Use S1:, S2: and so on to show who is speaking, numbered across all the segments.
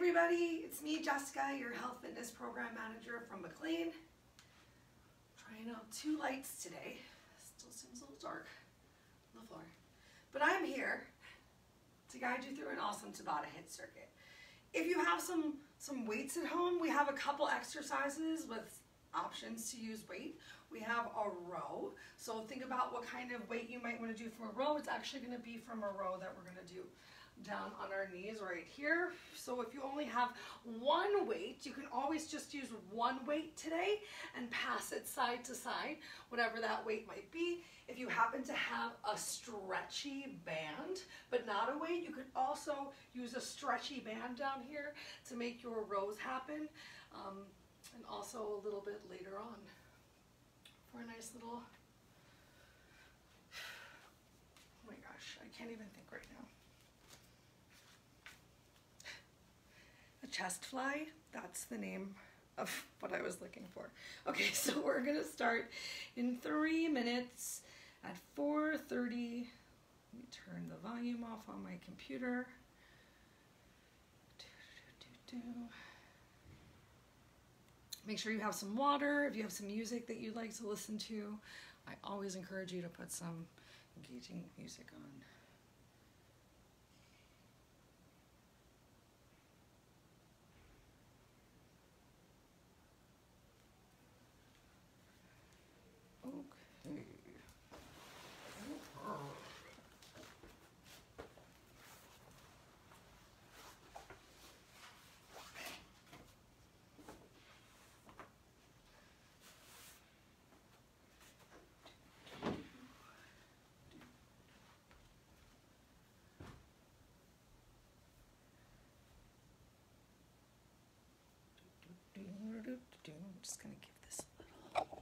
S1: everybody, it's me, Jessica, your health fitness program manager from McLean. Trying out 2 lights today. Still seems a little dark on the floor. But I'm here to guide you through an awesome Tabata HIIT circuit. If you have some weights at home, we have a couple exercises with options to use weight. We have a row. So think about what kind of weight you might want to do from a row. It's actually going to be from a row that we're going to do down on our knees right here. So if you only have one weight, you can always just use one weight today and pass it side to side, whatever that weight might be. If you happen to have a stretchy band, but not a weight, you could also use a stretchy band down here to make your rows happen. And also a little bit later on for a nice little, oh my gosh, I can't even think right now. A chest fly, that's the name of what I was looking for. Okay, so we're gonna start in 3 minutes at 4:30. Let me turn the volume off on my computer. Make sure you have some water. If you have some music that you'd like to listen to, I always encourage you to put some engaging music on. Okay. I'm just going to give this a little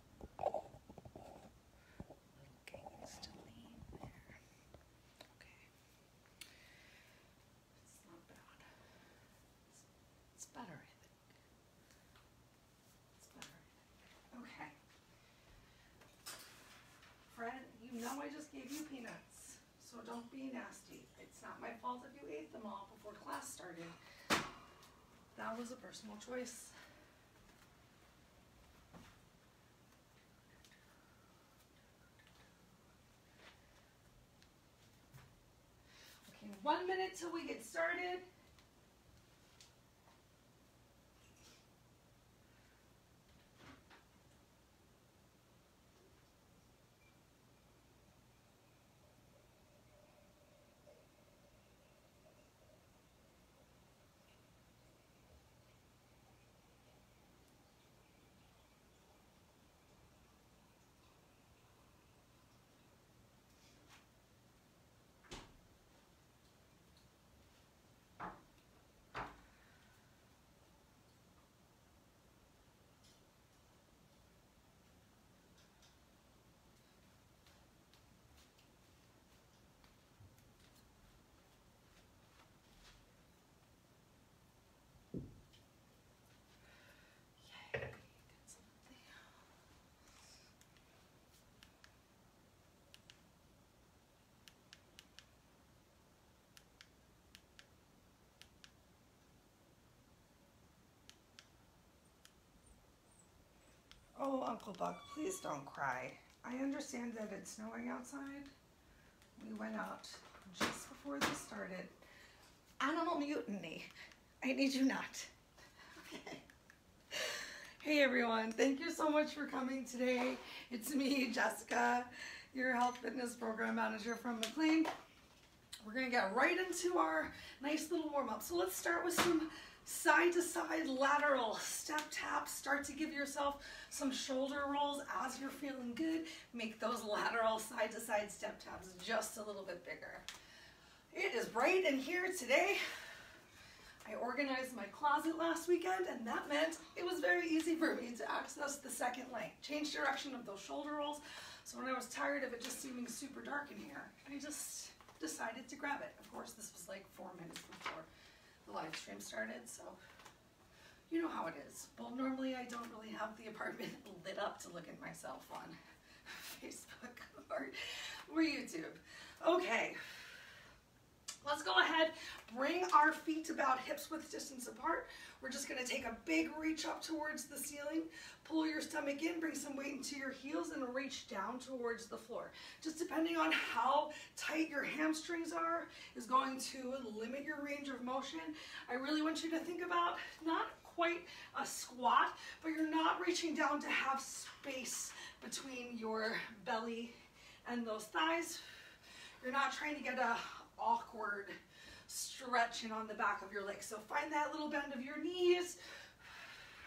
S1: gains to lean there. Okay. It's not bad. It's better, I think. It's better, I think. Okay. Fred, you know I just gave you peanuts, so don't be nasty. It's not my fault if you ate them all before class started. That was a personal choice. Okay, 1 minute till we get started. Oh, Uncle Buck, please don't cry. I understand that it's snowing outside. We went out just before this started. Animal mutiny. I need you not. Okay. Hey everyone, thank you so much for coming today. It's me, Jessica, your health fitness program manager from McLean. We're gonna get right into our nice little warm-up. So let's start with some side-to-side lateral step taps. Start to give yourself some shoulder rolls as you're feeling good. Make those lateral side-to-side step taps just a little bit bigger. It is bright in here today. I organized my closet last weekend, and that meant it was very easy for me to access the second light. Change direction of those shoulder rolls. So when I was tired of it just seeming super dark in here, I just decided to grab it. Of course, this was like 4 minutes before the live stream started, so you know how it is. Well, normally I don't really have the apartment lit up to look at myself on Facebook or YouTube. Okay, Let's go ahead, bring our feet about hips width distance apart. We're just gonna take a big reach up towards the ceiling, pull your stomach in, bring some weight into your heels, and reach down towards the floor. Just depending on how tight your hamstrings are is going to limit your range of motion. I really want you to think about not quite a squat, but you're not reaching down to have space between your belly and those thighs. You're not trying to get a awkward stretching on the back of your legs. So find that little bend of your knees,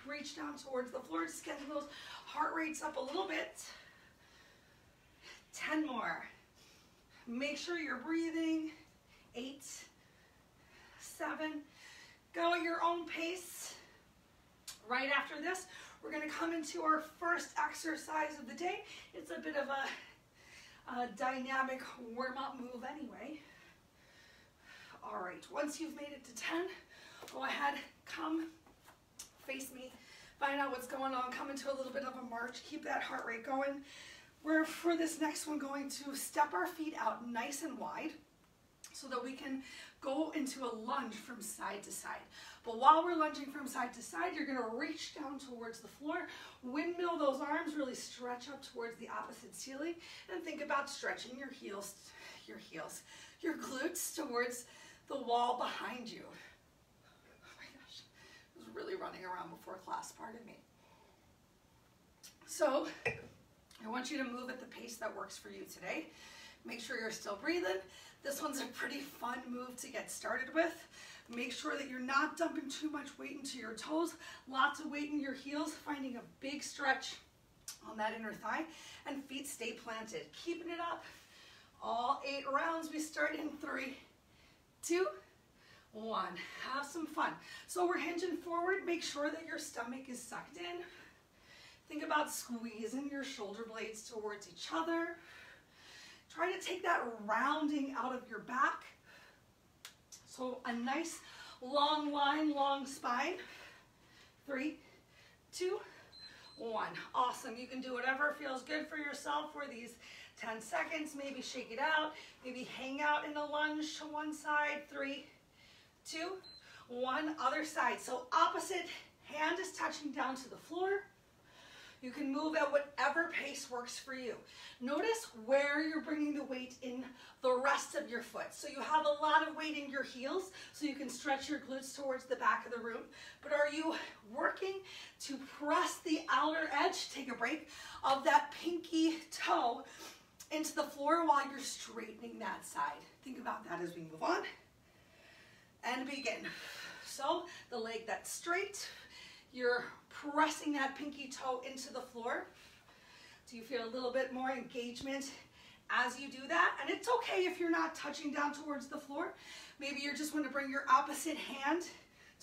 S1: reach down towards the floor, just getting those heart rates up a little bit. 10 more. Make sure you're breathing. 8, 7, go at your own pace. Right after this, we're gonna come into our first exercise of the day. It's a bit of a dynamic warm-up move anyway. All right, once you've made it to 10, go ahead, come, face me, find out what's going on, come into a little bit of a march, keep that heart rate going. We're, for this next one, going to step our feet out nice and wide so that we can go into a lunge from side to side. But while we're lunging from side to side, you're gonna reach down towards the floor, windmill those arms, really stretch up towards the opposite ceiling, and think about stretching your glutes towards the wall behind you. Oh my gosh, I was really running around before class, pardon me. So, I want you to move at the pace that works for you today. Make sure you're still breathing. This one's a pretty fun move to get started with. Make sure that you're not dumping too much weight into your toes, lots of weight in your heels, finding a big stretch on that inner thigh, and feet stay planted. Keeping it up. All 8 rounds. We start in 3, 2, 1. Have some fun. So we're hinging forward. Make sure that your stomach is sucked in. Think about squeezing your shoulder blades towards each other. Try to take that rounding out of your back. So a nice long line, long spine. 3, 2, 1. Awesome. You can do whatever feels good for yourself for these 10 seconds. Maybe shake it out. Maybe hang out in a lunge to one side. 3, 2, 1. Other side. So opposite hand is touching down to the floor. You can move at whatever pace works for you. Notice where you're bringing the weight in the rest of your foot. So you have a lot of weight in your heels, so you can stretch your glutes towards the back of the room. But are you working to press the outer edge, take a break, of that pinky toe into the floor while you're straightening that side? Think about that as we move on. And begin. So the leg that's straight, you're pressing that pinky toe into the floor. Do you feel a little bit more engagement as you do that? And it's okay if you're not touching down towards the floor. Maybe you just want to bring your opposite hand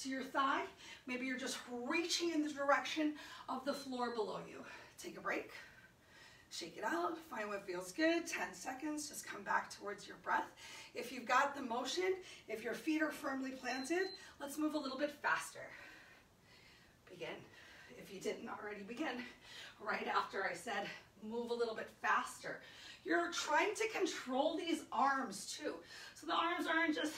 S1: to your thigh. Maybe you're just reaching in the direction of the floor below you. Take a break. Shake it out. Find what feels good. 10 seconds. Just come back towards your breath. If you've got the motion, if your feet are firmly planted, let's move a little bit faster. Begin. If you didn't already begin, right after I said move a little bit faster. You're trying to control these arms too. So the arms aren't just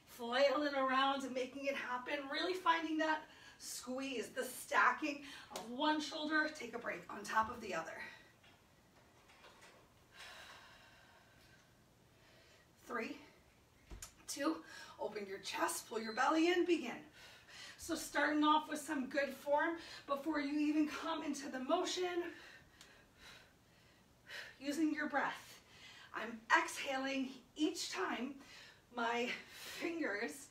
S1: flailing around and making it happen, really finding that squeeze, the stacking of one shoulder, take a break, on top of the other. 3, 2, open your chest, pull your belly in, begin. So starting off with some good form before you even come into the motion, using your breath. I'm exhaling each time my fingers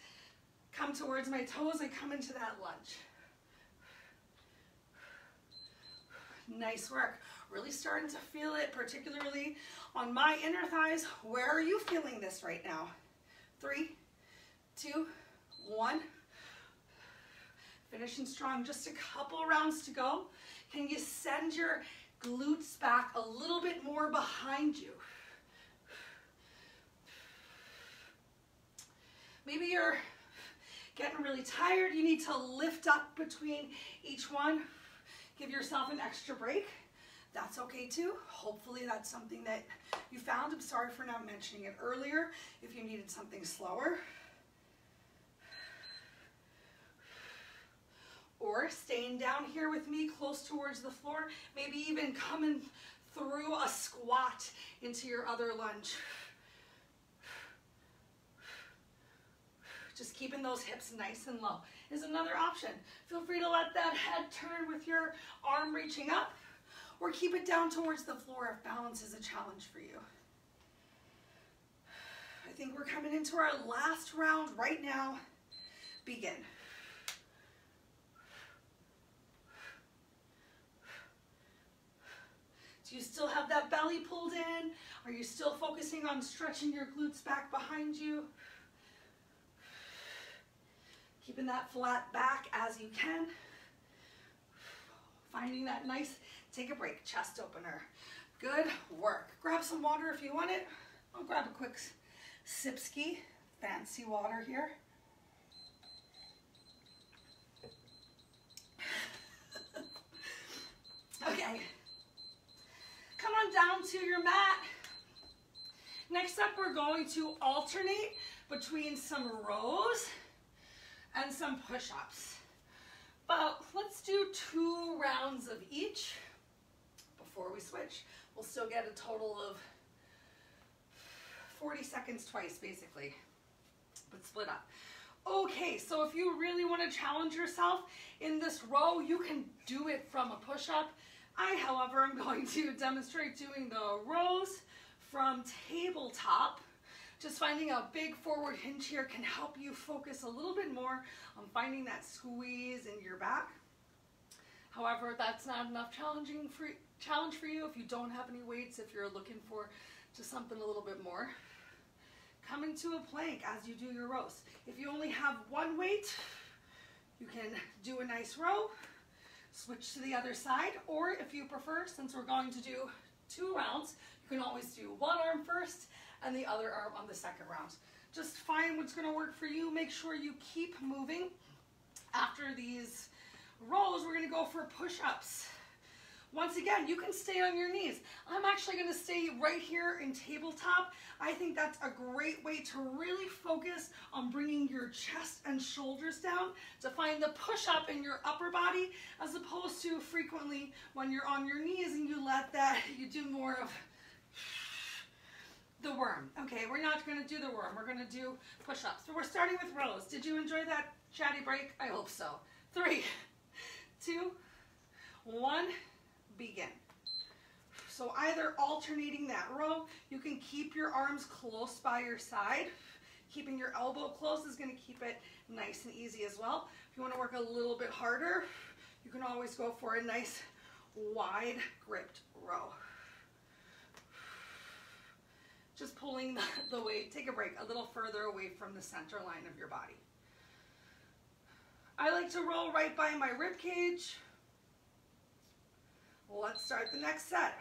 S1: come towards my toes, I come into that lunge. Nice work. Really starting to feel it, particularly on my inner thighs. Where are you feeling this right now? 3, 2, 1. Finishing strong, just a couple rounds to go. Can you send your glutes back a little bit more behind you? Maybe you're getting really tired. You need to lift up between each one. Give yourself an extra break. that's okay too. Hopefully that's something that you found. I'm sorry for not mentioning it earlier if you needed something slower. Or staying down here with me close towards the floor, maybe even coming through a squat into your other lunge. Just keeping those hips nice and low is another option. Feel free to let that head turn with your arm reaching up, or keep it down towards the floor if balance is a challenge for you. I think we're coming into our last round right now. Begin. Do you still have that belly pulled in? Are you still focusing on stretching your glutes back behind you? Keeping that flat back as you can. Finding that nice, take a break, chest opener. Good work. Grab some water if you want it. I'll grab a quick sip-ski, fancy water here. Okay. Come on down to your mat. Next up, we're going to alternate between some rows and some push-ups. But let's do 2 rounds of each before we switch. We'll still get a total of 40 seconds twice, basically, but split up. Okay, so if you really want to challenge yourself in this row, you can do it from a push-up. I, however, am going to demonstrate doing the rows from tabletop. Just finding a big forward hinge here can help you focus a little bit more on finding that squeeze in your back. However, that's not enough challenge for you if you don't have any weights, if you're looking for just something a little bit more. Come into a plank as you do your rows. If you only have one weight, you can do a nice row, switch to the other side, or if you prefer, since we're going to do 2 rounds, you can always do one arm first and the other arm on the second round. Just find what's going to work for you. Make sure you keep moving. After these rows, we're going to go for push-ups. Once again, you can stay on your knees. I'm actually going to stay right here in tabletop. I think that's a great way to really focus on bringing your chest and shoulders down, to find the push-up in your upper body, as opposed to frequently when you're on your knees and you let that, you do more of the worm. Okay, we're not going to do the worm. We're going to do push-ups. So we're starting with rows. Did you enjoy that chatty break? I hope so. 3, 2, 1, begin. So either alternating that row, you can keep your arms close by your side. Keeping your elbow close is going to keep it nice and easy as well. If you want to work a little bit harder, you can always go for a nice wide gripped row. Just pulling the weight, take a break, a little further away from the center line of your body. I like to roll right by my rib cage. Let's start the next set.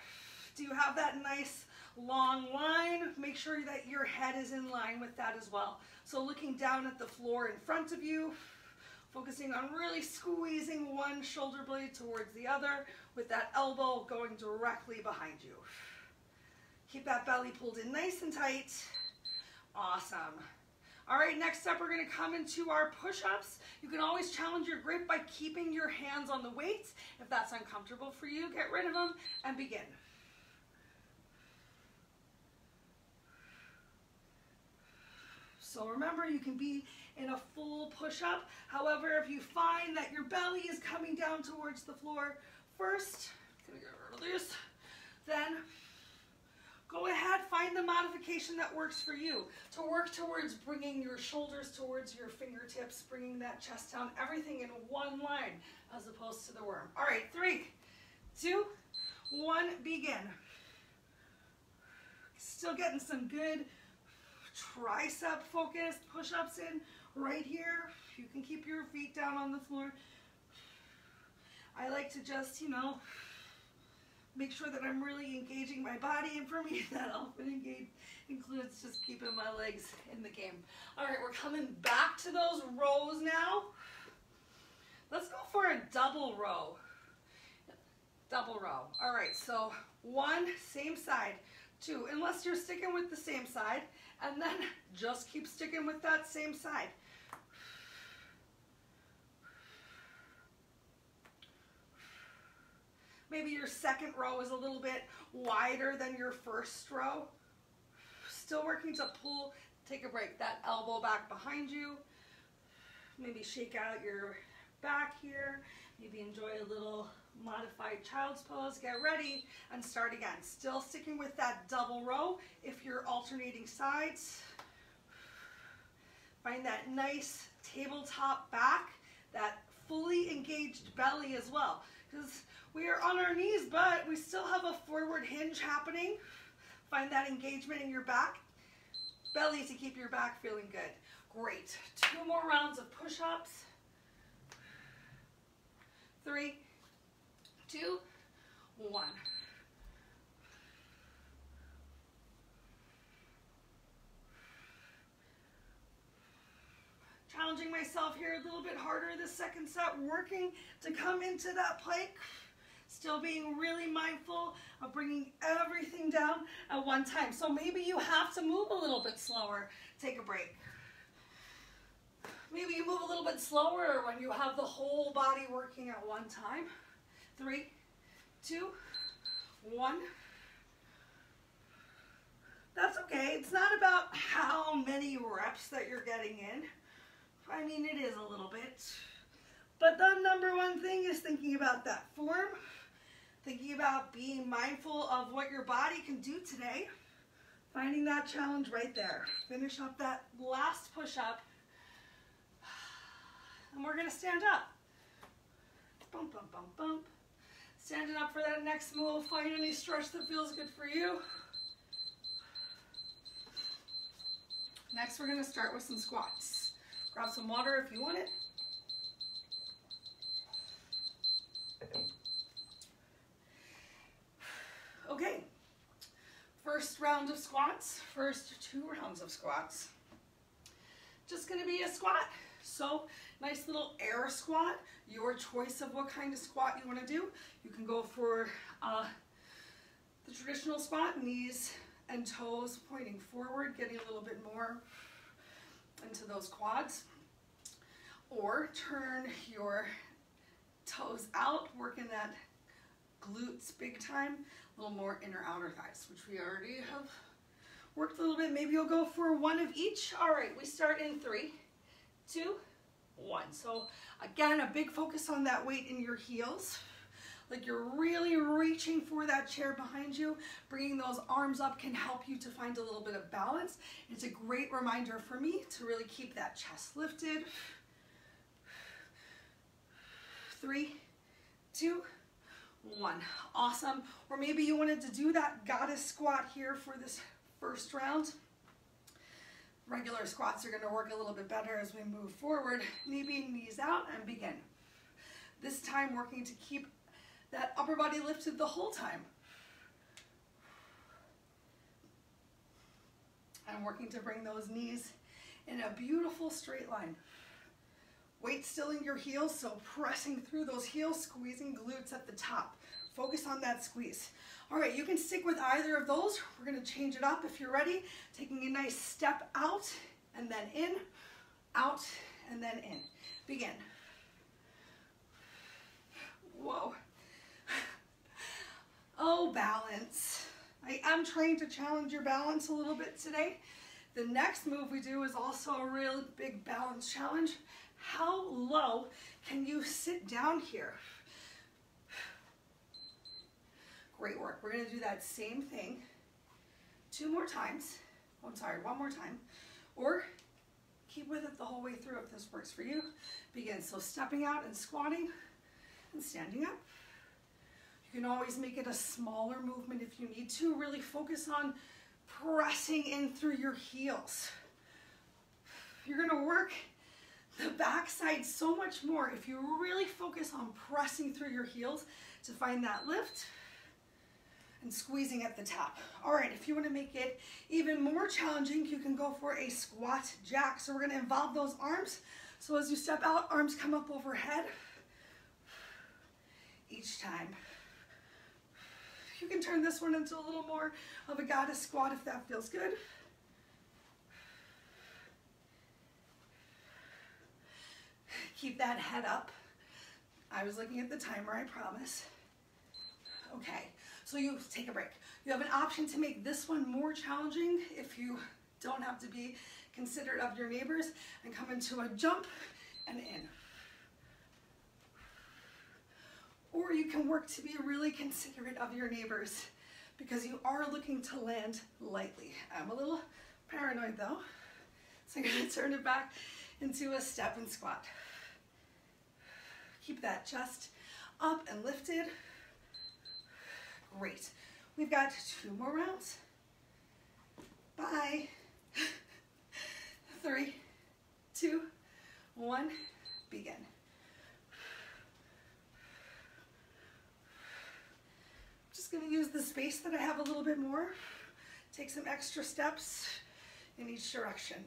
S1: Do you have that nice long line? Make sure that your head is in line with that as well. So looking down at the floor in front of you, focusing on really squeezing one shoulder blade towards the other with that elbow going directly behind you. Keep that belly pulled in nice and tight. Awesome. All right, next up, we're going to come into our push-ups. You can always challenge your grip by keeping your hands on the weights. If that's uncomfortable for you, get rid of them and begin. So remember, you can be in a full push-up. However, if you find that your belly is coming down towards the floor first, gonna get rid of this, then go ahead, find the modification that works for you to work towards bringing your shoulders towards your fingertips, bringing that chest down, everything in one line as opposed to the worm. All right, 3, 2, 1, begin. Still getting some good tricep focused push-ups in right here. You can keep your feet down on the floor. I like to just, make sure that I'm really engaging my body, and for me that often includes just keeping my legs in the game. All right, we're coming back to those rows now. Let's go for a double row. double row. All right, so 1, same side, 2, unless you're sticking with the same side, and then just keep sticking with that same side. Maybe your second row is a little bit wider than your first row. Still working to pull, take a break, that elbow back behind you. Maybe shake out your back here. Maybe enjoy a little modified child's pose. Get ready and start again. Still sticking with that double row if you're alternating sides. Find that nice tabletop back, that fully engaged belly as well. Because we are on our knees, but we still have a forward hinge happening. Find that engagement in your back. Belly to keep your back feeling good. Great. 2 more rounds of push-ups. 3, 2, 1. Challenging myself here a little bit harder this second set, working to come into that plank. Still being really mindful of bringing everything down at one time. So maybe you have to move a little bit slower. Take a break. Maybe you move a little bit slower when you have the whole body working at one time. 3, 2, 1. That's okay. It's not about how many reps that you're getting in. I mean, it is a little bit. But the number one thing is thinking about that form, thinking about being mindful of what your body can do today, finding that challenge right there. Finish up that last push-up, and we're gonna stand up. Bump, bump, bump, bump. Standing up for that next move. Find any stretch that feels good for you. Next, we're gonna start with some squats. Grab some water if you want it. Okay, first round of squats, first 2 rounds of squats. Just gonna be a squat. So nice little air squat, your choice of what kind of squat you wanna do. You can go for the traditional squat, knees and toes pointing forward, getting a little bit more into those quads. Or turn your toes out, working that glutes big time, a little more inner outer thighs, which we already have worked a little bit. Maybe you'll go for 1 of each. All right, we start in 3, 2, 1. So again, a big focus on that weight in your heels. Like you're really reaching for that chair behind you. Bringing those arms up can help you to find a little bit of balance. It's a great reminder for me to really keep that chest lifted. 3, 2, 1. Awesome. Or maybe you wanted to do that goddess squat here for this first round. Regular squats are going to work a little bit better as we move forward. Maybe knees out and begin. This time working to keep that upper body lifted the whole time. And working to bring those knees in a beautiful straight line. Weight still in your heels, so pressing through those heels, squeezing glutes at the top. Focus on that squeeze. All right, you can stick with either of those. We're gonna change it up if you're ready. Taking a nice step out and then in, out and then in. Begin. Whoa. Oh, balance. I am trying to challenge your balance a little bit today. The next move we do is also a real big balance challenge. How low can you sit down here? Great work. We're going to do that same thing 2 more times. Oh, I'm sorry, 1 more time. Or keep with it the whole way through if this works for you. Begin. So stepping out and squatting and standing up. You can always make it a smaller movement if you need to. Really focus on pressing in through your heels. You're going to work the backside so much more if you really focus on pressing through your heels to find that lift and squeezing at the top. All right, if you want to make it even more challenging, you can go for a squat jack. So we're going to involve those arms. So as you step out, arms come up overhead. Each time, You can turn this one into a little more of a goddess squat if that feels good. Keep that head up. I was looking at the timer, I promise. Okay, so you take a break. You have an option to make this one more challenging if you don't have to be considerate of your neighbors, and come into a jump and in. Or you can work to be really considerate of your neighbors because you are looking to land lightly. I'm a little paranoid though, so I'm gonna turn it back into a step and squat. Keep that chest up and lifted. Great. We've got 2 more rounds. Bye. 3, 2, 1, begin. Just gonna use the space that I have a little bit more. Take some extra steps in each direction.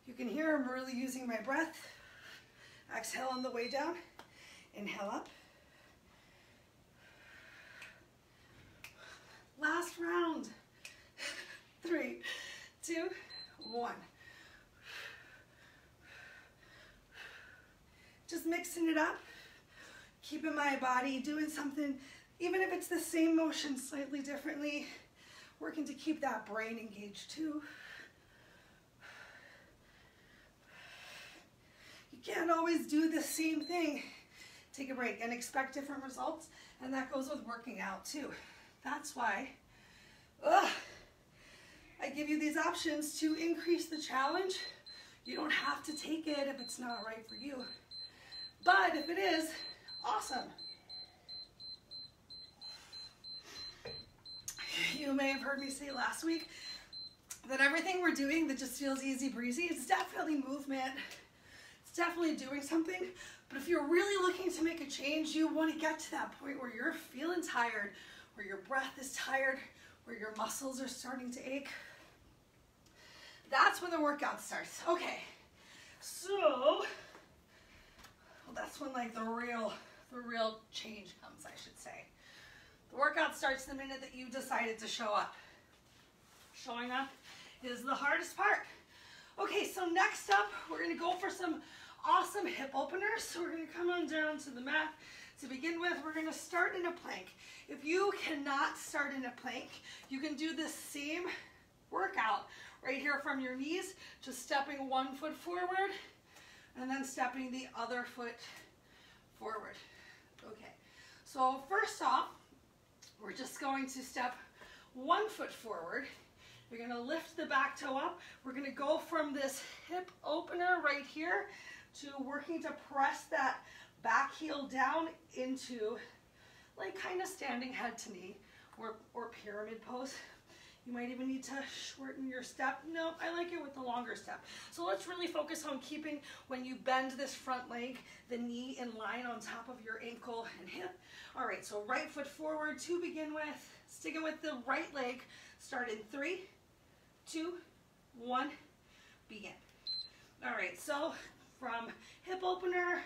S1: You can hear I'm really using my breath. Exhale on the way down. Inhale up. Last round. 3, 2, 1. Just mixing it up. Keeping my body doing something, even if it's the same motion slightly differently. Working to keep that brain engaged too. You can't always do the same thing. Take a break and expect different results, and that goes with working out too. That's why I give you these options to increase the challenge. You don't have to take it if it's not right for you. But if it is, awesome. You may have heard me say last week that everything we're doing that just feels easy breezy, it's definitely movement. It's definitely doing something. But if you're really looking to make a change, you want to get to that point where you're feeling tired, where your breath is tired, where your muscles are starting to ache. That's when the workout starts. Okay, so, well, that's when like the real change comes, I should say. The workout starts the minute that you decided to show up. Showing up is the hardest part. Okay, so next up, we're gonna go for some awesome hip openers. So we're gonna come on down to the mat. To begin with, we're gonna start in a plank. If you cannot start in a plank, you can do this same workout right here from your knees, just stepping one foot forward and then stepping the other foot forward. Okay, so first off, we're just going to step 1 foot forward. You're gonna lift the back toe up. We're gonna go from this hip opener right here to working to press that back heel down into like kind of standing head to knee or pyramid pose. You might even need to shorten your step. No, I like it with the longer step. So let's really focus on keeping, when you bend this front leg, the knee in line on top of your ankle and hip. All right, so right foot forward to begin with, sticking with the right leg. Start in 3, 2, 1, begin. All right, so from hip opener,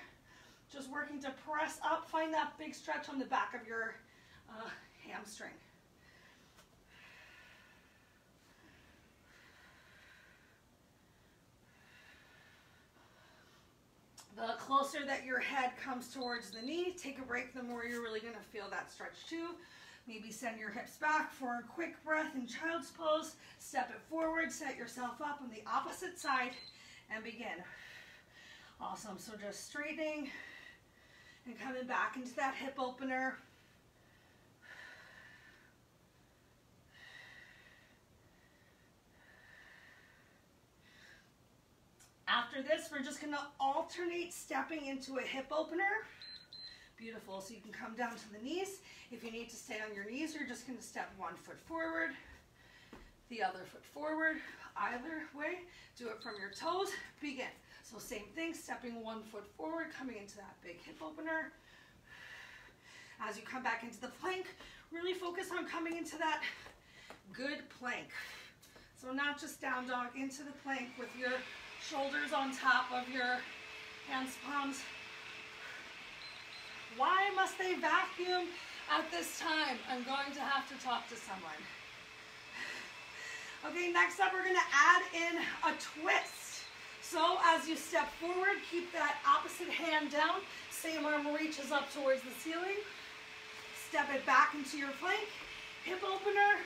S1: just working to press up, find that big stretch on the back of your hamstring. The closer that your head comes towards the knee, take a break, the more you're really gonna feel that stretch too. Maybe send your hips back for a quick breath in child's pose. Step it forward, set yourself up on the opposite side, and begin. Awesome, so just straightening and coming back into that hip opener. After this, we're just gonna alternate stepping into a hip opener. Beautiful, so you can come down to the knees. If you need to stay on your knees, you're just gonna step 1 foot forward, the other foot forward. Either way, do it from your toes, begin. So same thing, stepping 1 foot forward, coming into that big hip opener. As you come back into the plank, really focus on coming into that good plank. So not just down dog, into the plank with your shoulders on top of your hands, palms. Why must they vacuum at this time? I'm going to have to talk to someone. Okay, next up we're gonna add in a twist. So as you step forward, keep that opposite hand down. Same arm reaches up towards the ceiling. Step it back into your plank. Hip opener.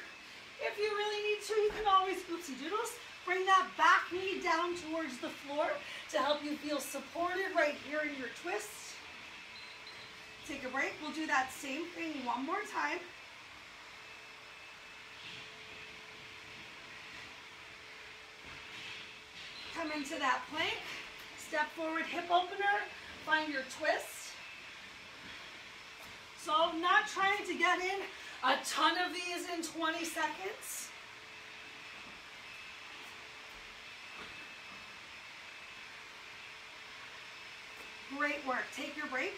S1: If you really need to, you can always oopsie doodles. Bring that back knee down towards the floor to help you feel supported right here in your twist. Take a break. We'll do that same thing one more time. Come into that plank. Step forward, hip opener. Find your twist. So I'm not trying to get in a ton of these in 20 seconds. Great work. Take your break.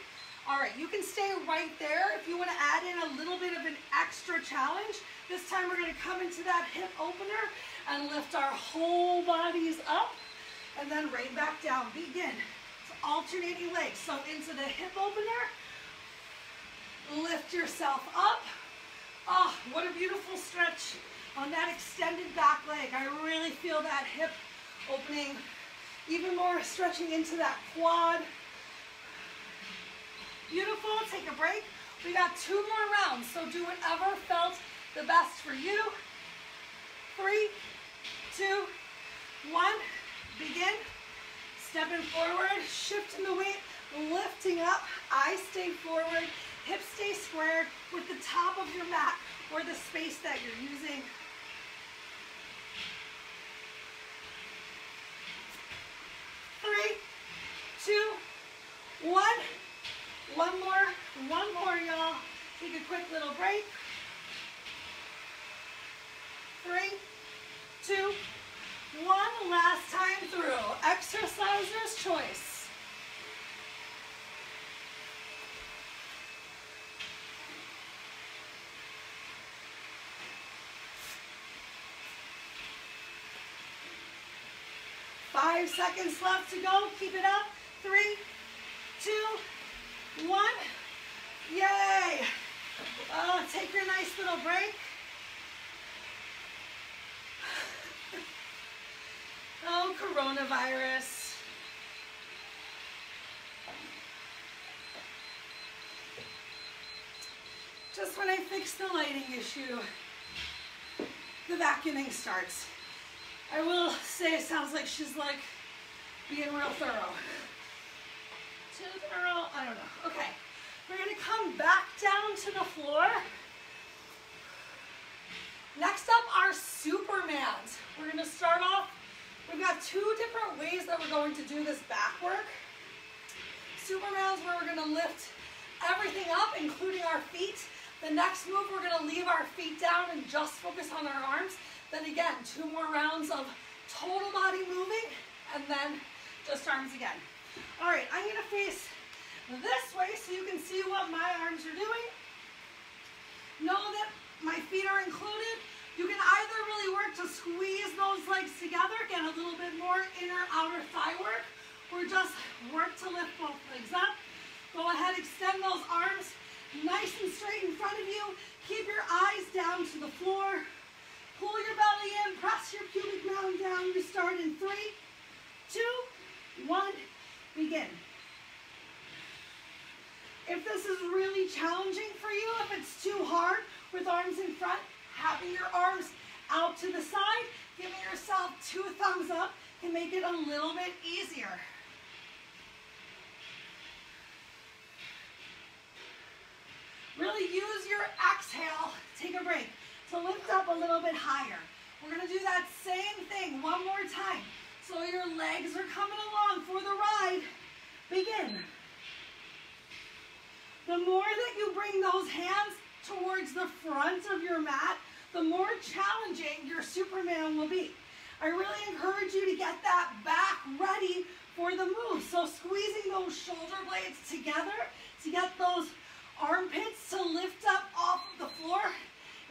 S1: All right, you can stay right there. If you want to add in a little bit of an extra challenge, this time we're going to come into that hip opener and lift our whole bodies up and then rain back down. Begin. It's alternating legs. So into the hip opener, lift yourself up. Oh, what a beautiful stretch on that extended back leg. I really feel that hip opening, even more stretching into that quad. Beautiful. Take a break. We got 2 more rounds, so do whatever felt the best for you. 3, 2, 1. Begin. Stepping forward, shifting the weight, lifting up. Eyes stay forward, hips stay squared with the top of your mat or the space that you're using. 3, 2, 1. One more, y'all. Take a quick little break. 3, 2, 1. Last time through. Exerciser's choice. Five seconds left to go. Keep it up. 3, 2, 1. Yay! Take your nice little break. Oh, coronavirus. Just when I fix the lighting issue, the vacuuming starts. I will say it sounds like she's like being real thorough. Too thorough? I don't know. Okay. We're going to come back down to the floor. Next up are Supermans. We're going to start off, we've got 2 different ways that we're going to do this back work. Supermans where we're going to lift everything up, including our feet. The next move, we're going to leave our feet down and just focus on our arms. Then again, 2 more rounds of total body moving, and then just arms again. All right, I'm going to face this way so you can see what my arms are doing. Know that my feet are included. You can either really work to squeeze those legs together, get a little bit more inner outer thigh work, or just work to lift both legs up. Go ahead, extend those arms nice and straight in front of you. Keep your eyes down to the floor. Pull your belly in, press your pubic mound down. You start in 3, 2, 1, begin. If this is really challenging for you, if it's too hard with arms in front, having your arms out to the side, giving yourself 2 thumbs up can make it a little bit easier. Really use your exhale, take a break, to lift up a little bit higher. We're going to do that same thing one more time. So your legs are coming along for the ride. Begin. The more that you bring those hands towards the front of your mat, the more challenging your Superman will be. I really encourage you to get that back ready for the move. So squeezing those shoulder blades together to get those armpits to lift up off of the floor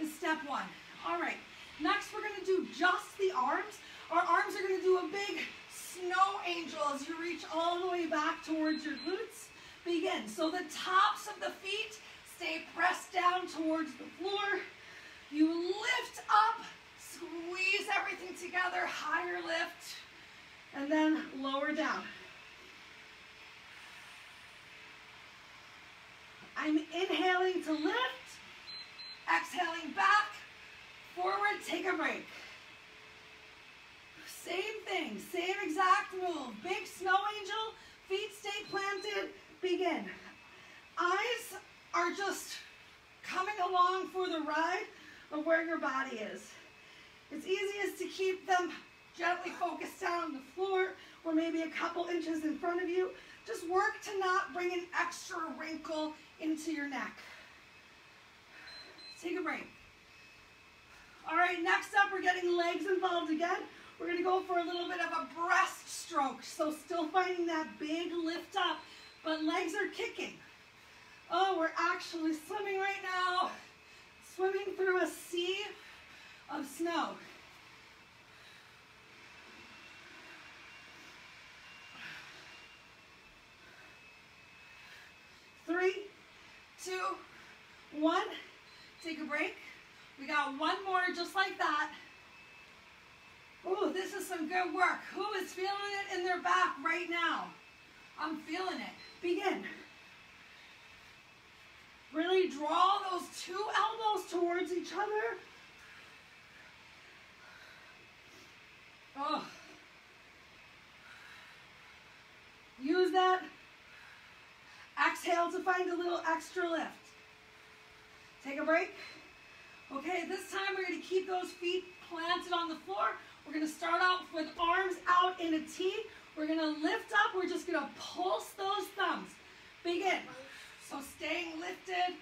S1: is step 1. All right, next we're going to do just the arms. Our arms are going to do a big snow angel as you reach all the way back towards your glutes. Begin. So the tops of the feet stay pressed down towards the floor. You lift up, squeeze everything together, higher lift, and then lower down. I'm inhaling to lift, exhaling back, forward, take a break. Same thing, same exact move. Big snow angel, feet stay planted, begin. Eyes are just coming along for the ride of where your body is. It's easiest to keep them gently focused down on the floor or maybe a couple inches in front of you. Just work to not bring an extra wrinkle into your neck. Take a break. All right, next up, we're getting legs involved again. We're going to go for a little bit of a breaststroke. So still finding that big lift up, but legs are kicking. Oh, we're actually swimming right now. Swimming through a sea of snow. Three, 2, 1. Take a break. We got one more just like that. Ooh, this is some good work. Who is feeling it in their back right now? I'm feeling it. Begin. Really draw those two elbows towards each other. Oh. Use that exhale to find a little extra lift. Take a break. Okay, this time we're going to keep those feet planted on the floor. We're going to start out with arms out in a T. We're going to lift up. We're just going to pulse those thumbs. Begin. So staying lifted.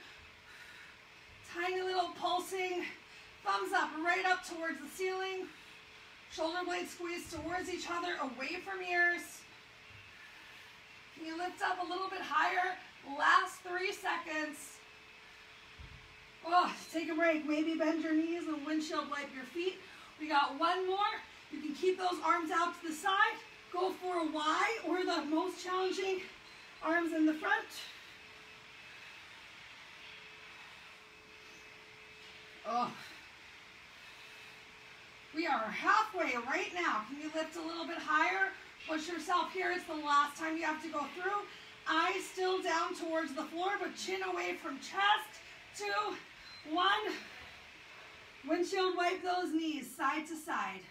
S1: Tiny little pulsing. Thumbs up, right up towards the ceiling. Shoulder blades squeeze towards each other, away from ears. Can you lift up a little bit higher? Last 3 seconds. Oh, take a break. Maybe bend your knees and windshield wipe your feet. We got one more. You can keep those arms out to the side. Go for a Y or the most challenging, arms in the front. Oh. We are halfway right now. Can you lift a little bit higher? Push yourself here. It's the last time you have to go through. Eyes still down towards the floor, but chin away from chest. 2, 1. Windshield wipe those knees side to side.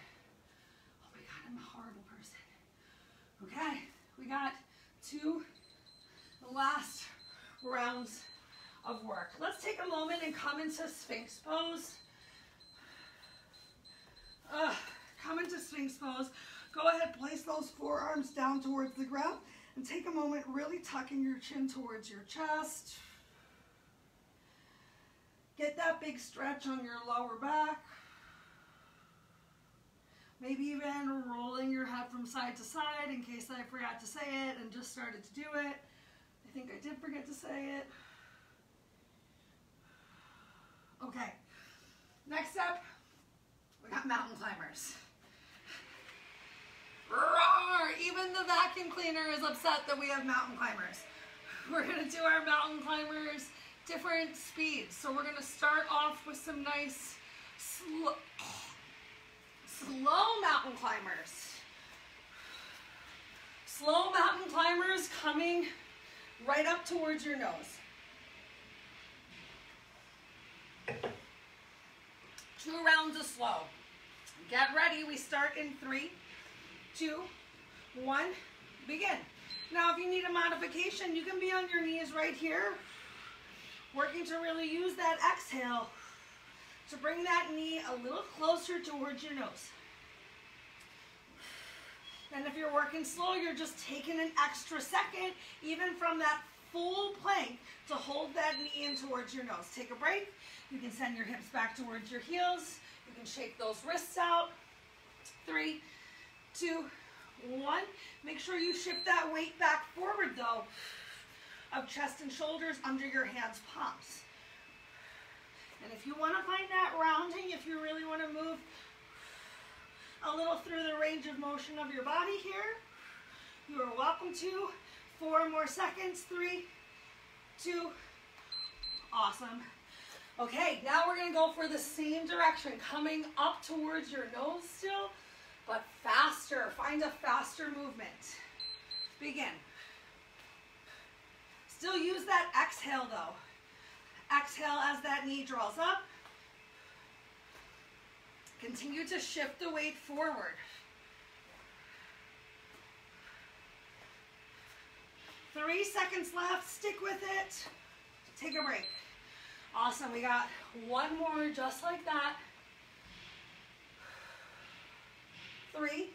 S1: Oh my God, I'm a horrible person. Okay, we got 2, the last rounds of work. Let's take a moment and come into Sphinx pose. Come into Sphinx pose. Go ahead, place those forearms down towards the ground and take a moment really tucking your chin towards your chest. Get that big stretch on your lower back. Maybe even rolling your head from side to side in case I forgot to say it and just started to do it. I think I did forget to say it. Okay, next up, we got mountain climbers. Roar! Even the vacuum cleaner is upset that we have mountain climbers. We're gonna do our mountain climbers different speeds. So we're gonna start off with some nice slow mountain climbers. Slow mountain climbers coming right up towards your nose. 2 rounds of slow. Get ready. We start in 3, 2, 1, begin. Now, if you need a modification, you can be on your knees right here, working to really use that exhale to bring that knee a little closer towards your nose. And if you're working slow, you're just taking an extra second, even from that full plank, to hold that knee in towards your nose. Take a break. You can send your hips back towards your heels. You can shake those wrists out. 3, 2, 1. Make sure you shift that weight back forward, though, of chest and shoulders under your hands' palms. And if you want to find that rounding, if you really want to move a little through the range of motion of your body here, you are welcome to. 4 more seconds. 3, 2, awesome. Okay, now we're gonna go for the same direction, coming up towards your nose still, but faster. Find a faster movement. Begin. Still use that exhale though. Exhale as that knee draws up. Continue to shift the weight forward. 3 seconds left, stick with it. Take a break. Awesome, we got 1 more just like that. 3,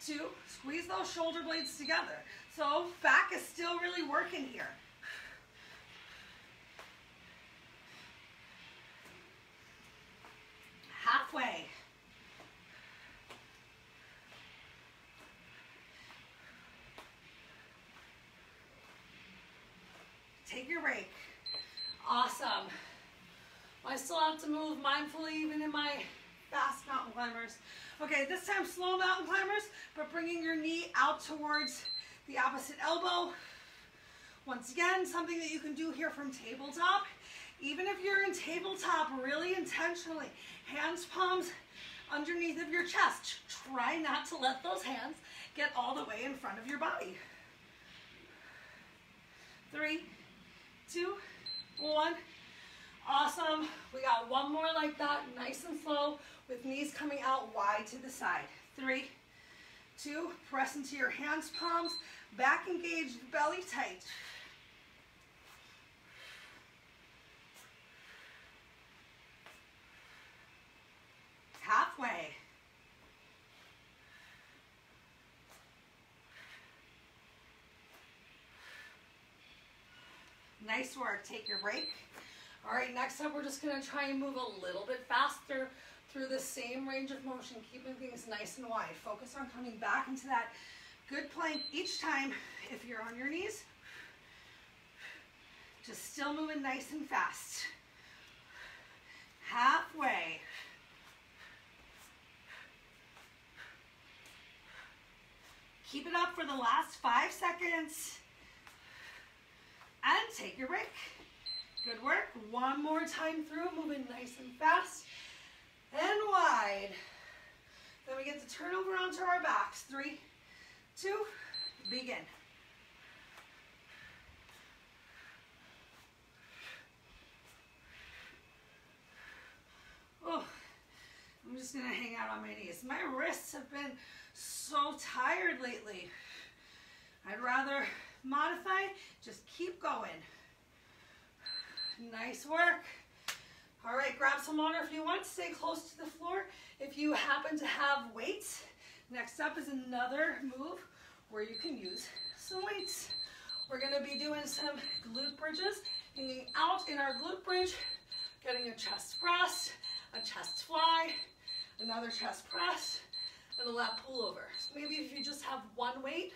S1: 2, squeeze those shoulder blades together. So back is still really working here. Halfway. Take your break. Awesome. I still have to move mindfully even in my fast mountain climbers. Okay, this time slow mountain climbers, but bringing your knee out towards the opposite elbow. Once again, something that you can do here from tabletop. Even if you're in tabletop, really intentionally, hands, palms underneath of your chest. Try not to let those hands get all the way in front of your body. 3, 2, 1. Awesome. We got 1 more like that, nice and slow, with knees coming out wide to the side. 3, 2, press into your hands, palms, back engaged, belly tight. Halfway. Nice work. Take your break. All right, next up, we're just going to try and move a little bit faster through the same range of motion, keeping things nice and wide. Focus on coming back into that good plank each time. If you're on your knees, just still moving nice and fast. Halfway. Keep it up for the last 5 seconds. And take your break. Good work. 1 more time through, moving nice and fast and wide. Then we get to turn over onto our backs. 3, 2, begin. Oh, I'm just gonna hang out on my knees. My wrists have been so tired lately. I'd rather modify, just keep going. Nice work. All right, grab some water if you want. Stay close to the floor if you happen to have weights. Next up is another move where you can use some weights. We're gonna be doing some glute bridges, hanging out in our glute bridge, getting a chest press, a chest fly, another chest press, and a lat pullover. So maybe if you just have 1 weight,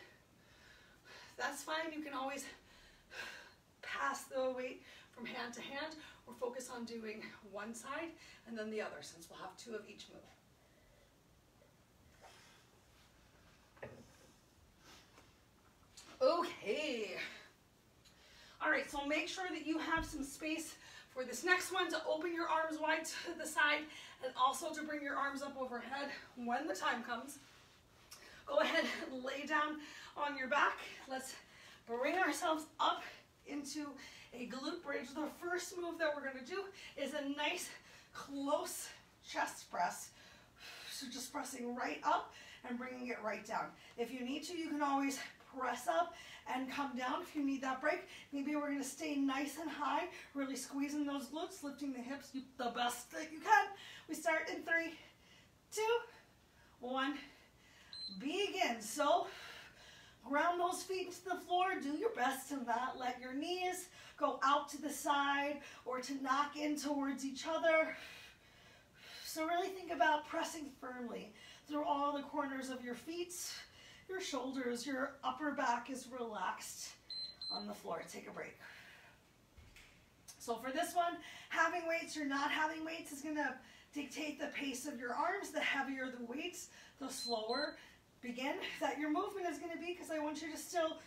S1: that's fine. You can always pass the weight from hand to hand, or focus on doing one side and then the other, since we'll have 2 of each move. Okay. All right, so make sure that you have some space for this next one to open your arms wide to the side and also to bring your arms up overhead when the time comes. Go ahead and lay down on your back. Let's bring ourselves up into a glute bridge. The first move that we're going to do is a nice close chest press. So just pressing right up and bringing it right down. If you need to, you can always press up and come down if you need that break. Maybe we're going to stay nice and high, really squeezing those glutes, lifting the hips the best that you can. We start in 3, 2, 1, begin. So ground those feet to the floor. Do your best to not let your knees go out to the side or to knock in towards each other. So really think about pressing firmly through all the corners of your feet, your shoulders, your upper back is relaxed on the floor. Take a break. So for this one, having weights or not having weights is going to dictate the pace of your arms. The heavier the weights, the slower begin that your movement is going to be, because I want you to still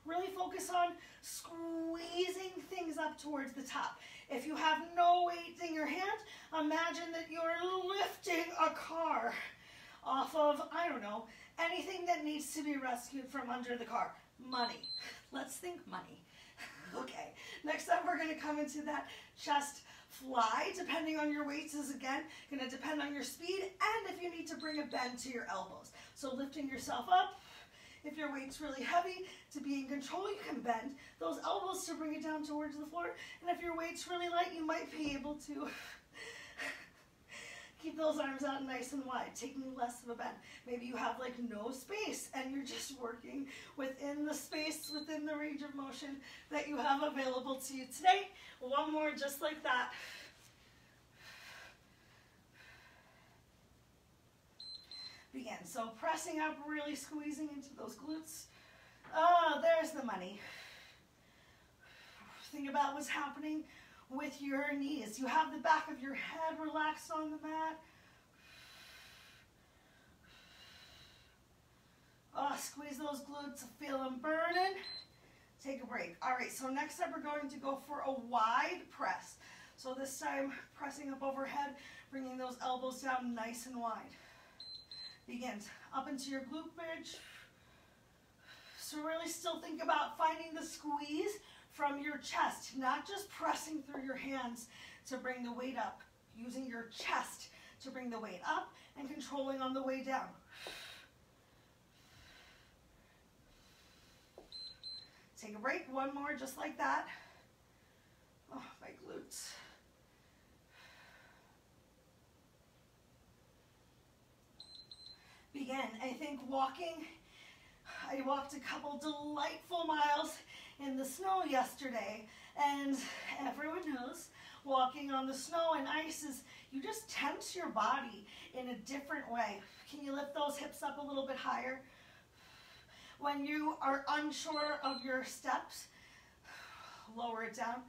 S1: Really focus on squeezing things up towards the top. If you have no weight in your hand, imagine that you're lifting a car off of, I don't know, anything that needs to be rescued from under the car. Money. Let's think money. Okay, next up we're going to come into that chest fly. Depending on your weights is again going to depend on your speed and if you need to bring a bend to your elbows. So lifting yourself up. If your weight's really heavy, to be in control, you can bend those elbows to bring it down towards the floor. And if your weight's really light, you might be able to keep those arms out nice and wide, taking less of a bend. Maybe you have like no space and you're just working within the space, within the range of motion that you have available to you today. One more just like that. Begin. So pressing up, really squeezing into those glutes. Oh, there's the money. Think about what's happening with your knees. You have the back of your head relaxed on the mat. Oh, squeeze those glutes, feel them burning. Take a break. All right, so next up we're going to go for a wide press. So this time pressing up overhead, bringing those elbows down nice and wide. Begin up into your glute bridge. So really still think about finding the squeeze from your chest, not just pressing through your hands to bring the weight up, using your chest to bring the weight up and controlling on the way down. Take a break, one more just like that. Oh, my glutes. Begin. I think walking, I walked a couple delightful miles in the snow yesterday, and everyone knows walking on the snow and ice is, you just tense your body in a different way. Can you lift those hips up a little bit higher? When you are unsure of your steps, lower it down.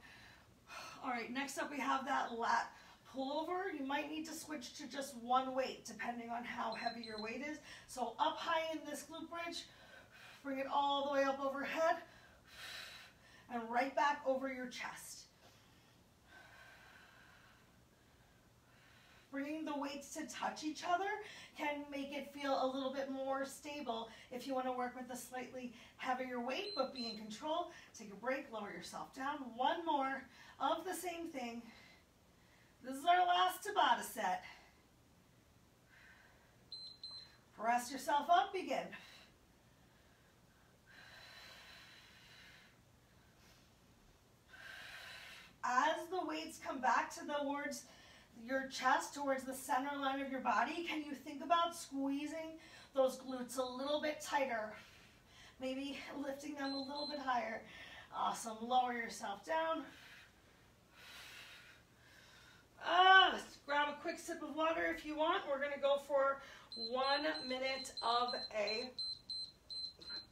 S1: All right, next up we have that lat pullover. You might need to switch to just one weight depending on how heavy your weight is. So up high in this glute bridge, bring it all the way up overhead and right back over your chest. Bringing the weights to touch each other can make it feel a little bit more stable if you want to work with a slightly heavier weight, but be in control. Take a break, lower yourself down. One more of the same thing. This is our last Tabata set. Press yourself up, begin. As the weights come back towards your chest, towards the center line of your body, can you think about squeezing those glutes a little bit tighter? Maybe lifting them a little bit higher. Awesome. Lower yourself down. Let's grab a quick sip of water if you want. We're going to go for 1 minute of a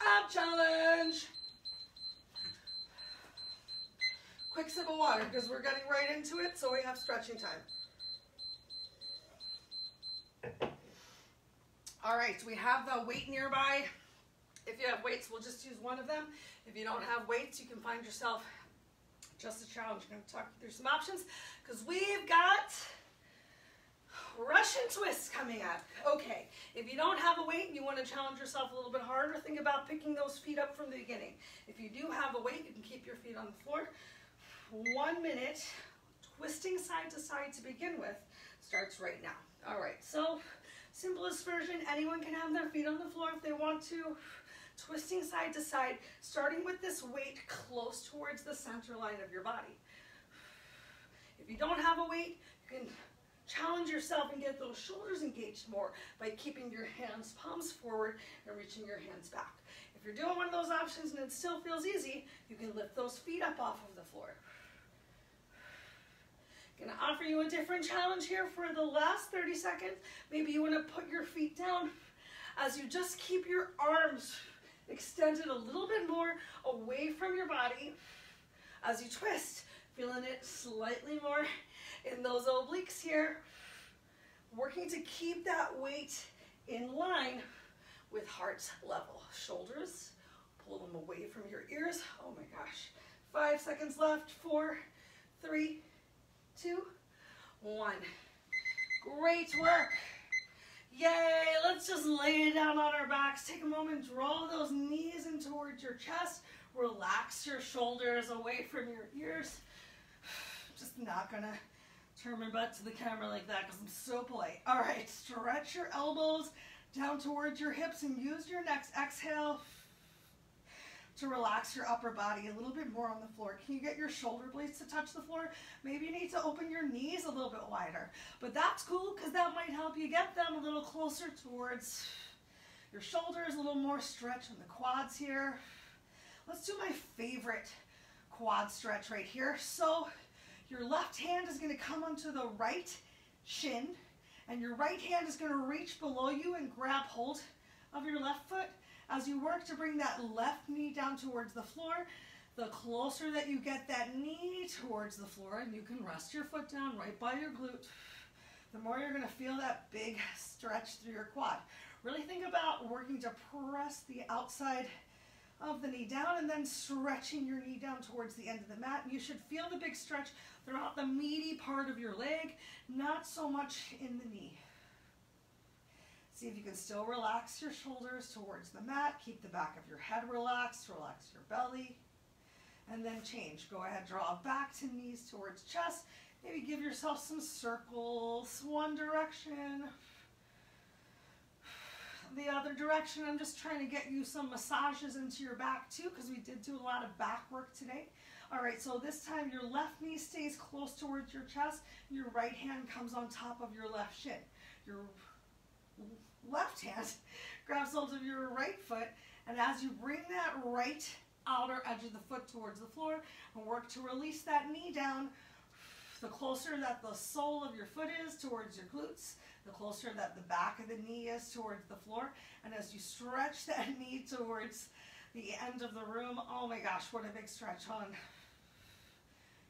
S1: ab challenge. Quick sip of water because we're getting right into it, so we have stretching time. All right, we have the weight nearby. If you have weights, we'll just use one of them. If you don't have weights, you can find yourself just a challenge. I'm going to talk through some options because we've got Russian twists coming up. Okay, if you don't have a weight and you want to challenge yourself a little bit harder, think about picking those feet up from the beginning. If you do have a weight, you can keep your feet on the floor. 1 minute, twisting side to side to begin with, starts right now. All right, so simplest version, anyone can have their feet on the floor if they want to. Twisting side to side, starting with this weight close towards the center line of your body. If you don't have a weight, you can challenge yourself and get those shoulders engaged more by keeping your hands palms forward and reaching your hands back. If you're doing one of those options and it still feels easy, you can lift those feet up off of the floor. Going to offer you a different challenge here for the last 30 seconds. Maybe you want to put your feet down as you just keep your arms extended a little bit more away from your body as you twist, feeling it slightly more in those obliques here. Working to keep that weight in line with heart level. Shoulders pull them away from your ears. Oh my gosh. 5 seconds left. 4, 3, 2, 1. Great work. Yay. Let's just lay down on our backs. Take a moment, draw those knees in towards your chest. Relax your shoulders away from your ears. Just not gonna turn my butt to the camera like that because I'm so polite. All right, stretch your elbows down towards your hips and use your next exhale to relax your upper body a little bit more on the floor. Can you get your shoulder blades to touch the floor? Maybe you need to open your knees a little bit wider, but that's cool because that might help you get them a little closer towards your shoulders, a little more stretch in the quads here. Let's do my favorite quad stretch right here. So your left hand is going to come onto the right shin, and your right hand is going to reach below you and grab hold of your left foot. As you work to bring that left knee down towards the floor, the closer that you get that knee towards the floor, and you can rest your foot down right by your glute, the more you're going to feel that big stretch through your quad. Really think about working to press the outside of the knee down and then stretching your knee down towards the end of the mat. You should feel the big stretch throughout the meaty part of your leg, not so much in the knee. See if you can still relax your shoulders towards the mat. Keep the back of your head relaxed. Relax your belly. And then change. Go ahead, draw back to knees towards chest. Maybe give yourself some circles. One direction. The other direction. I'm just trying to get you some massages into your back too, because we did do a lot of back work today. All right, so this time your left knee stays close towards your chest. Your right hand comes on top of your left shin. Your left hand grabs hold of your right foot, and as you bring that right outer edge of the foot towards the floor and work to release that knee down, the closer that the sole of your foot is towards your glutes, the closer that the back of the knee is towards the floor. And as you stretch that knee towards the end of the room, oh my gosh, what a big stretch on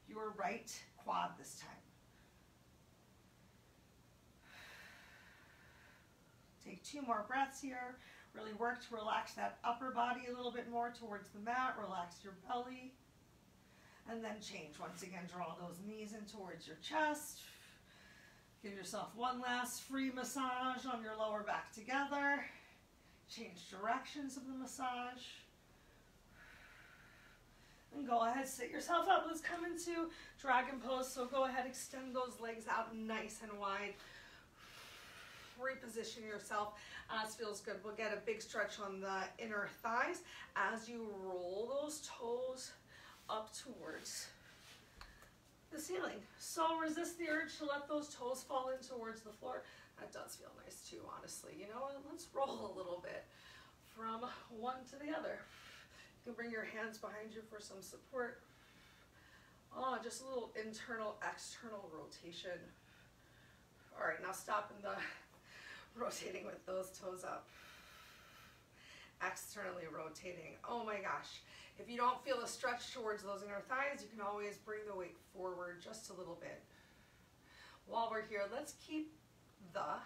S1: your right quad this time. Take 2 more breaths here. Really work to relax that upper body a little bit more towards the mat. Relax your belly. And then change. Once again, draw those knees in towards your chest. Give yourself one last free massage on your lower back together. Change directions of the massage. And go ahead, sit yourself up. Let's come into dragon pose. So go ahead, extend those legs out nice and wide. Reposition yourself as feels good. We'll get a big stretch on the inner thighs as you roll those toes up towards the ceiling. So resist the urge to let those toes fall in towards the floor. That does feel nice too, honestly. You know, let's roll a little bit from one to the other. You can bring your hands behind you for some support. Oh, just a little internal, external rotation. All right, now stop in the rotating with those toes up. Externally rotating. Oh my gosh. If you don't feel a stretch towards those inner thighs, you can always bring the weight forward just a little bit. While we're here, let's keep the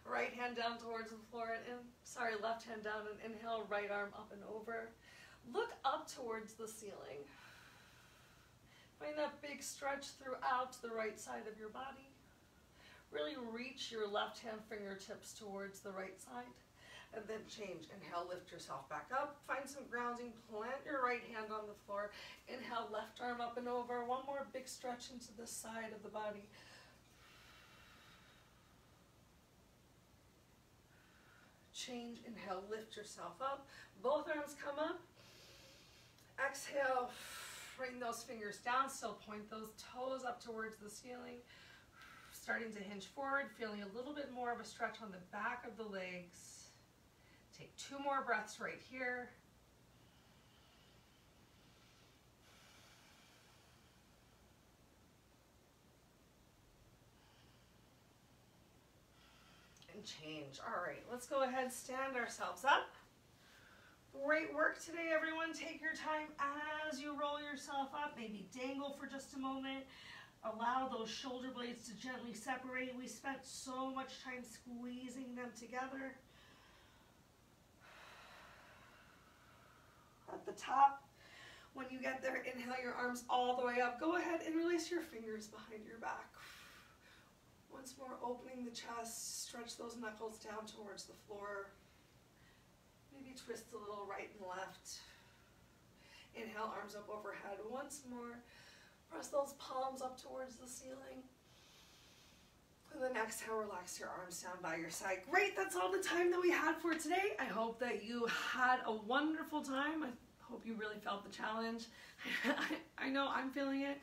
S1: right hand down towards the floor and left hand down and inhale, right arm up and over. Look up towards the ceiling. Find that big stretch throughout the right side of your body. Really reach your left hand fingertips towards the right side. And then change. Inhale, lift yourself back up. Find some grounding. Plant your right hand on the floor. Inhale, left arm up and over. One more big stretch into the side of the body. Change. Inhale, lift yourself up. Both arms come up. Exhale, bring those fingers down. Still point those toes up towards the ceiling. Starting to hinge forward, feeling a little bit more of a stretch on the back of the legs. Take 2 more breaths right here. And change. All right, let's go ahead, stand ourselves up. Great work today, everyone. Take your time as you roll yourself up. Maybe dangle for just a moment. Allow those shoulder blades to gently separate. We spent so much time squeezing them together. at the top. When you get there, inhale your arms all the way up. Go ahead and release your fingers behind your back. Once more, opening the chest, stretch those knuckles down towards the floor. Maybe twist a little right and left. Inhale, arms up overhead. Once more, press those palms up towards the ceiling. And then exhale, relax your arms down by your side. Great, that's all the time that we had for today. I hope that you had a wonderful time. I hope you really felt the challenge. I know I'm feeling it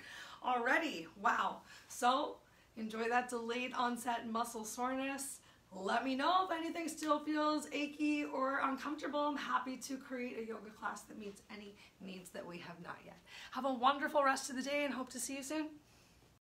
S1: already. Wow. So enjoy that delayed onset muscle soreness. Let me know if anything still feels achy or uncomfortable. I'm happy to create a yoga class that meets any needs that we have not yet. Have a wonderful rest of the day and hope to see you soon.